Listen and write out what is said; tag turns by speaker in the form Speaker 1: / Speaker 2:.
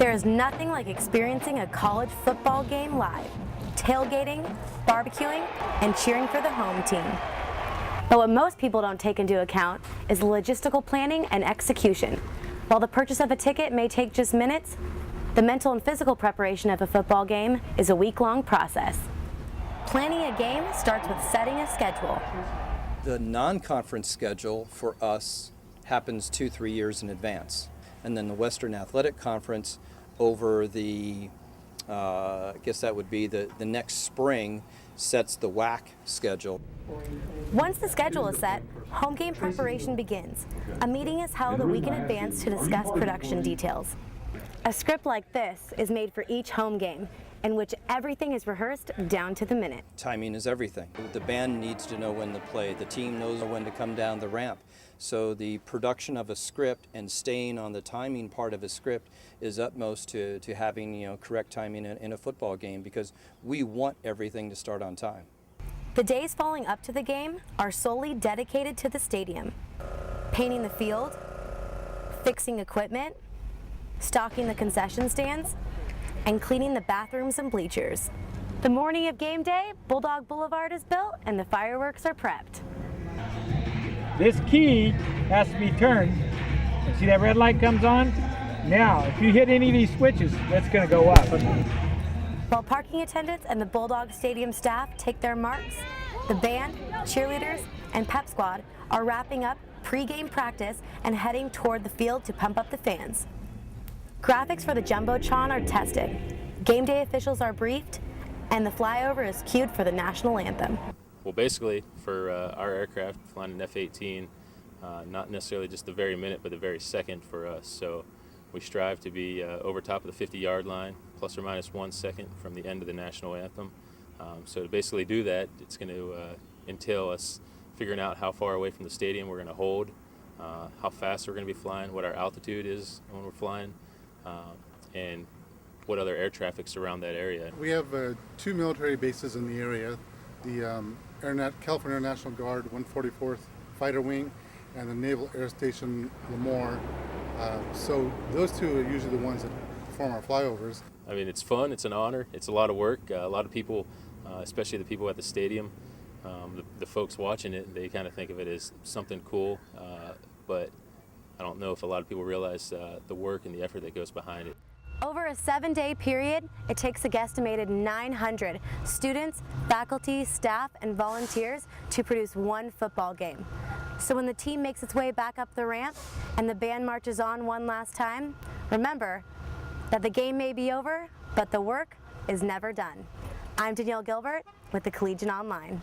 Speaker 1: There is nothing like experiencing a college football game live, tailgating, barbecuing, and cheering for the home team. But what most people don't take into account is logistical planning and execution. While the purchase of a ticket may take just minutes, the mental and physical preparation of a football game is a week-long process. Planning a game starts with setting a schedule.
Speaker 2: The non-conference schedule for us happens 2-3 years in advance. And then the Western Athletic Conference over the, I guess that would be the next spring, sets the WAC schedule.
Speaker 1: Once the schedule is set, home game preparation begins. A meeting is held a week in advance to discuss production details. A script like this is made for each home game, in which everything is rehearsed down to the minute.
Speaker 2: Timing is everything. The band needs to know when to play. The team knows when to come down the ramp. So the production of a script and staying on the timing part of a script is utmost to having correct timing in a football game, because we want everything to start on time.
Speaker 1: The days following up to the game are solely dedicated to the stadium. Painting the field, fixing equipment, stocking the concession stands, and cleaning the bathrooms and bleachers. The morning of game day, Bulldog Boulevard is built and the fireworks are prepped.
Speaker 3: This key has to be turned. And see that red light comes on? Now, if you hit any of these switches, that's going to go up.
Speaker 1: While parking attendants and the Bulldog Stadium staff take their marks, the band, cheerleaders, and pep squad are wrapping up pre-game practice and heading toward the field to pump up the fans. Graphics for the Jumbotron are tested, game day officials are briefed, and the flyover is cued for the national anthem.
Speaker 4: Well, basically, for our aircraft, flying an F-18, not necessarily just the very minute, but the very second for us. So we strive to be over top of the 50-yard line, plus or minus 1 second from the end of the national anthem. So to basically do that, it's going to entail us figuring out how far away from the stadium we're going to hold, how fast we're going to be flying, what our altitude is when we're flying, and what other air traffic's around that area.
Speaker 5: We have 2 military bases in the area, the California Air National Guard 144th Fighter Wing and the Naval Air Station Lemoore. So those two are usually the ones that perform our flyovers.
Speaker 4: I mean, it's fun, it's an honor, it's a lot of work. A lot of people, especially the people at the stadium, the folks watching it, they kind of think of it as something cool, but I don't know if a lot of people realize the work and the effort that goes behind it.
Speaker 1: Over a 7-day period, it takes a guesstimated 900 students, faculty, staff, and volunteers to produce one football game. So when the team makes its way back up the ramp and the band marches on one last time, remember that the game may be over, but the work is never done. I'm Danielle Gilbert with the Collegian Online.